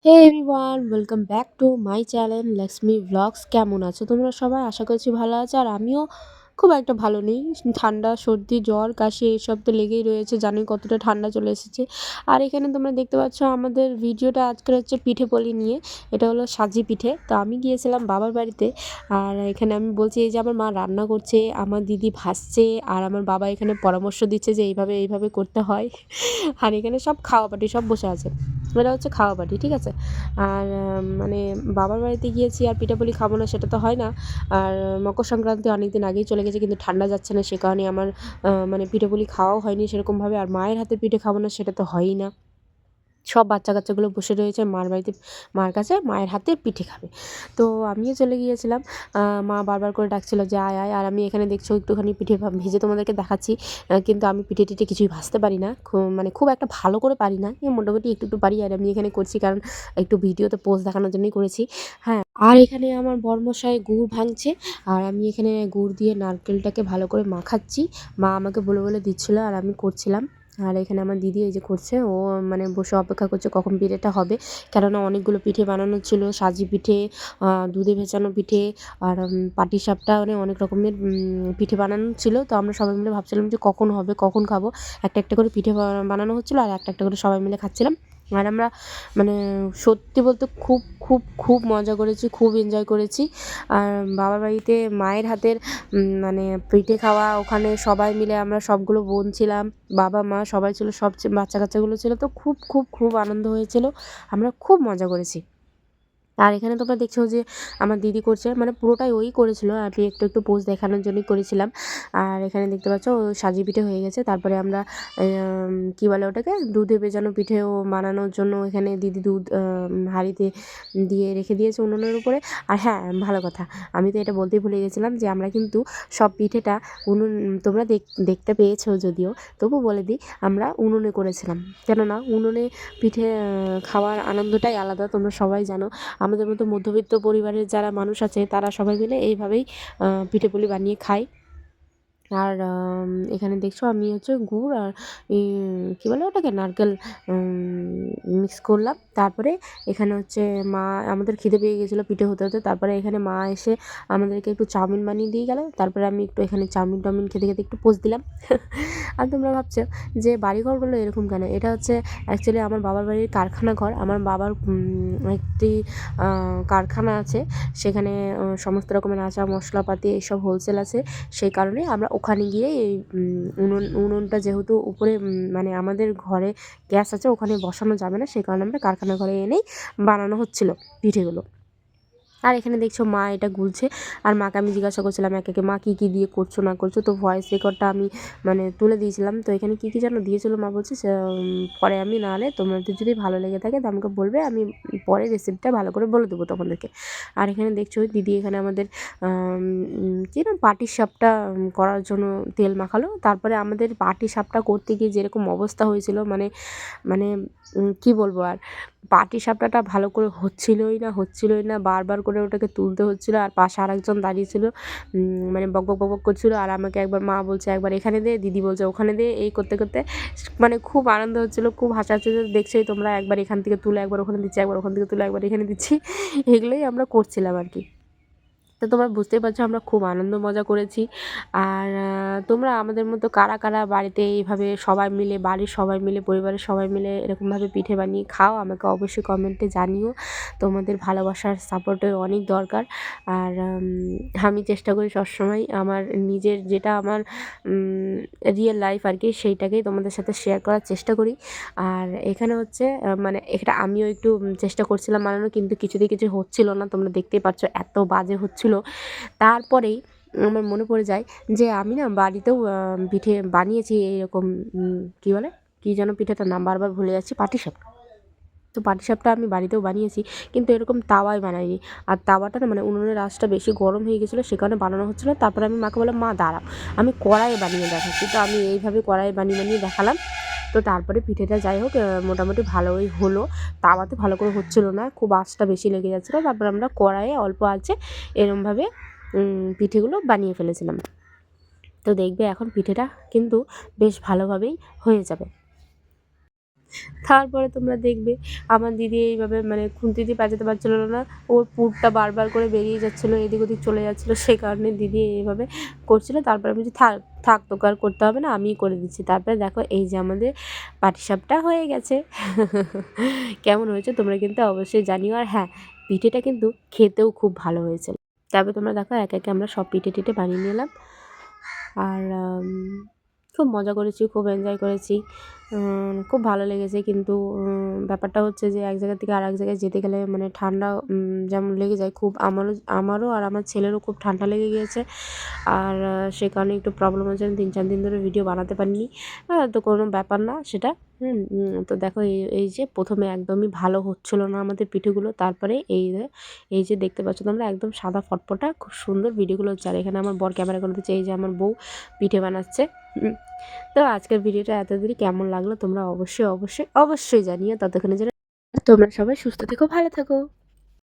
Hey everyone, welcome back to my channel Laxmi blogs. কেমন আছো তোমরা সবাই? আশা করছি ভালো আছো। আর আমিও খুব একটা ভালো নেই। ঠান্ডা, সর্দি, জ্বর, কাশি এইসব তো লেগেই রয়েছে। জানোই কতটা ঠান্ডা চলে এসেছে। আর এখানে তোমরা দেখতে পাচ্ছ আমাদের ভিডিওটা আজকের হচ্ছে পিঠে পুলি নিয়ে। এটা হলো সাজি পিঠে। তো আমি গিয়েছিলাম বাবার বাড়িতে। আর এখানে আমি বলছি এই যে আমার মা রান্না করছে, আমার দিদি ভাজছে, আর আমার বাবা এখানে পরামর্শ দিচ্ছে যে এইভাবে এইভাবে করতে হয়। আর এখানে সব খাওয়া পার্টি সব বসে আছে। এটা হচ্ছে খাওয়া পার্টি, ঠিক আছে। আর মানে বাবার বাড়িতে গিয়েছি আর পিঠাপুলি খাবো না সেটা তো হয় না। আর মকর সংক্রান্তি অনেক দিন আগেই চলে গেছে, কিন্তু ঠান্ডা যাচ্ছে না, সে কারণে আমার মানে পিঠাপুলি খাওয়াও হয়নি সেরকমভাবে। আর মায়ের হাতে পিঠে খাবো না সেটা তো হয়ই না। সব বাচ্চা কাচ্চাগুলো বসে রয়েছে মার বাড়িতে, মার কাছে মায়ের হাতে পিঠে খাবে। তো আমিও চলে গিয়েছিলাম। মা বারবার করে ডাকছিল যে আয় আয়। আর আমি এখানে দেখছো একটুখানি পিঠে ভেজে তোমাদেরকে দেখাচ্ছি। কিন্তু আমি পিঠে টিঠে কিছুই ভাজতে পারি না, মানে খুব একটা ভালো করে পারি না, মোটামুটি একটু একটু পারি। আর আমি এখানে করছি কারণ একটু ভিডিওতে পোজ দেখানোর জন্যই করেছি। হ্যাঁ, আর এখানে আমার বরমশাই গুড় ভাঙছে, আর আমি এখানে গুড় দিয়ে নারকেলটাকে ভালো করে মাখাচ্ছি। মা আমাকে বলে বলে দিচ্ছিলো আর আমি করছিলাম। আর এখানে আমার দিদি এই যে করছে, ও মানে বসে অপেক্ষা করছে কখন পিঠেটা হবে। কেননা অনেকগুলো পিঠে বানানো ছিল, সাজি পিঠে, দুধে ভেজানো পিঠে, আর পাটিসাপটা, মানে অনেক রকমের পিঠে বানানো ছিল। তো আমরা সবাই মিলে ভাবছিলাম যে কখন হবে, কখন খাবো। একটা একটা করে পিঠে বানানো হচ্ছিলো আর একটা একটা করে সবাই মিলে খাচ্ছিলাম। আর আমরা মানে সত্যি বলতে খুব খুব খুব মজা করেছি, খুব এনজয় করেছি। আর বাবার বাড়িতে মায়ের হাতের মানে পিঠে খাওয়া, ওখানে সবাই মিলে আমরা সবগুলো বোন ছিলাম, বাবা মা সবাই ছিল, সব বাচ্চা কাচ্চাগুলো ছিল। তো খুব খুব খুব আনন্দ হয়েছিল, আমরা খুব মজা করেছি। আর এখানে তোমরা দেখছো যে আমার দিদি করছে, মানে পুরোটাই ওই করেছিল, আমি একটু একটু পোজ দেখানোর জন্যই করেছিলাম। আর এখানে দেখতে পাচ্ছ ও সাজি পিঠে হয়ে গেছে। তারপরে আমরা কী বলে ওটাকে, দুধে ভেজানো পিঠেও বানানোর জন্য এখানে দিদি দুধ হাঁড়িতে দিয়ে রেখে দিয়েছে উনুনের উপরে। আর হ্যাঁ, ভালো কথা, আমি তো এটা বলতেই ভুলে গেছিলাম যে আমরা কিন্তু সব পিঠেটা উনুন, তোমরা দেখতে পেয়েছো যদিও, তবু বলে দিই, আমরা উনুনে করেছিলাম। কেননা উনুনে পিঠে খাওয়ার আনন্দটাই আলাদা, তোমরা সবাই জানো। আমাদের মতো মধ্যবিত্ত পরিবারের যারা মানুষ আছে তারা সবাই মিলে এইভাবেই পিঠেপুলি বানিয়ে খায়। আর এখানে দেখছো আমি হচ্ছে গুড় আর কী বলে ওটাকে, নারকেল মিক্স করলাম। তারপরে এখানে হচ্ছে মা, আমাদের খিদে পেয়ে গেছিলো পিঠে হতে হতে, তারপরে এখানে মা এসে আমাদেরকে একটু চাউমিন বানিয়ে দিয়ে গেল। তারপরে আমি একটু এখানে চাউমিন টাউমিন খেতে খেতে একটু পোজ দিলাম। আর তোমরা ভাবছো যে বাড়িঘরগুলো এরকম কেন, এটা হচ্ছে অ্যাকচুয়ালি আমার বাবার বাড়ির কারখানা ঘর। আমার বাবার একটি কারখানা আছে, সেখানে সমস্ত রকমের আচার মশলাপাতি এইসব হোলসেল আছে। সেই কারণে আমরা ওখানে গিয়ে এই উনুনটা যেহেতু উপরে, মানে আমাদের ঘরে গ্যাস আছে, ওখানে বসানো যাবে না, সেই কারণে আমরা কারখানা ঘরে এনেই বানানো হচ্ছিলো পিঠেগুলো। আর এখানে দেখছো মা এটা গুলছে। আর মাকে আমি জিজ্ঞাসা করছিলাম একে একে, মা কী কী দিয়ে করছো না করছো। তো ভয়েস রেকর্ডটা আমি মানে তুলে দিয়েছিলাম। তো এখানে কী কী যেন দিয়েছিলো মা বলছে, পরে আমি, নাহলে তোমাদের যদি ভালো লেগে থাকে তো আমাকে বলবে, আমি পরে রেসিপিটা ভালো করে বলে দেবো তোমাদেরকে। আর এখানে দেখছো দিদি এখানে আমাদের কী না পাটিসাপটা করার জন্য তেল মাখালো। তারপরে আমাদের পাটিসাপটা করতে গিয়ে যেরকম অবস্থা হয়েছিল, মানে মানে কী বলবো আর, পাটিসাপটাটা ভালো করে হচ্ছিলোই না, বারবার করে ওটাকে তুলতে হচ্ছিলো। আর পাশে আরেকজন দাঁড়িয়েছিল, মানে বক বক বক বক করছিলো। আর আমাকে একবার মা বলছে একবার এখানে দে, দিদি বলছে ওখানে দে, এই করতে করতে মানে খুব আনন্দ হচ্ছিলো, খুব হাসাহাসি। দেখছোই তোমরা, একবার এখান থেকে তুলে একবার ওখানে দিচ্ছি, একবার ওখান থেকে তুলে একবার এখানে দিচ্ছি, এগুলোই আমরা করছিলাম আর কি। তো তোমরা বুঝতেই পারছো আমরা খুব আনন্দ মজা করেছি। আর তোমরা আমাদের মতো কারা কারা বাড়িতে এইভাবে সবাই মিলে, বাড়ির সবাই মিলে, পরিবারের সবাই মিলে এরকমভাবে পিঠে বানিয়ে খাও, আমাকে অবশ্যই কমেন্টে জানিও। তোমাদের ভালোবাসার সাপোর্টের অনেক দরকার। আর আমি চেষ্টা করি সবসময় আমার নিজের, যেটা আমার রিয়েল লাইফ আর কি, সেইটাকেই তোমাদের সাথে শেয়ার করার চেষ্টা করি। আর এখানে হচ্ছে মানে এটা আমিও একটু চেষ্টা করছিলাম বানানোর, কিন্তু কিছুতেই কিছু হচ্ছিল না, তোমরা দেখতেই পাচ্ছ এত বাজে হচ্ছিল। তারপরেই আমার মনে পড়ে যায় যে আমি না বাড়িতেও পিঠে বানিয়েছি এইরকম, কী বলে, কী যেন পিঠেটার নাম বারবার ভুলে যাচ্ছি, পাটিসাপটা। তো পাটিসাপটা আমি বাড়িতেও বানিয়েছি, কিন্তু এরকম তাওয়ায় বানাইনি। আর তাওয়াটা না, মানে উনুনের আঁচটা বেশি গরম হয়ে গেছিলো, সে কারণে বানানো হচ্ছিলো। তারপরে আমি মাকে বললাম, মা দাঁড়াও, আমি কড়াইয়ে বানিয়ে দেখাচ্ছি। তো আমি এইভাবে কড়াইয়ে বানিয়ে বানিয়ে দেখালাম। তো তারপরে পিঠেটা যাই হোক মোটামুটি ভালোই হলো। তাওয়াতে ভালো করে হচ্ছিলো না, খুব আঁচটা বেশি লেগে যাচ্ছিলো। তারপর আমরা কড়াইয়ে অল্প আঁচে এরমভাবে পিঠেগুলো বানিয়ে ফেলেছিলাম। তো দেখবে এখন পিঠেটা কিন্তু বেশ ভালোভাবেই হয়ে যাবে। তারপরে তোমরা দেখবে আমার দিদি এইভাবে মানে খুন্তি দিয়ে পেঁচাতে পারছিল না, ওর পুরটা বারবার করে বেরিয়ে যাচ্ছিলো, এদিক ওদিক চলে যাচ্ছিলো, সেই কারণে দিদি এইভাবে করছিল। তারপরে আমি বলছি থাক থাক, তোকে আর করতে হবে না, আমিই করে দিচ্ছি। তারপরে দেখো এই যে আমাদের পাটিসাপটা হয়ে গেছে। কেমন হয়েছে তোমরা কিন্তু অবশ্যই জানিও। আর হ্যাঁ, পিঠেটা কিন্তু খেতেও খুব ভালো হয়েছে। তারপরে তোমরা দেখো একে একে আমরা সব পিঠে টিঠে বানিয়ে নিলাম। আর খুব মজা করেছি, খুব এনজয় করেছি, খুব ভালো লেগেছে। কিন্তু ব্যাপারটা হচ্ছে যে এক জায়গা থেকে আরেক জায়গায় যেতে গেলে মানে ঠান্ডা যেমন লেগে যায় খুব, আমারও আর আমার ছেলেরও খুব ঠান্ডা লেগে গিয়েছে। আর সে কারণে একটু প্রবলেম হচ্ছে, আমি 3-4 দিন ধরে ভিডিও বানাতে পারিনি। তো কোনো ব্যাপার না সেটা। তো দেখো এই যে প্রথমে একদমই ভালো হচ্ছিলো না আমাদের পিঠেগুলো, তারপরে এই যে দেখতে পাচ্ছ তোমরা একদম সাদা ফটফটা খুব সুন্দর ভিডিওগুলো হচ্ছে। আর এখানে আমার বর ক্যামেরা করে দিচ্ছে, এই যে আমার বউ পিঠে বানাচ্ছে। তো আজকের ভিডিওটা এতদিনই কেমন লাগলো তোমরা অবশ্যই অবশ্যই অবশ্যই জানিও। ততক্ষণে যেন তোমরা সবাই সুস্থ থেকো, ভালো থেকো।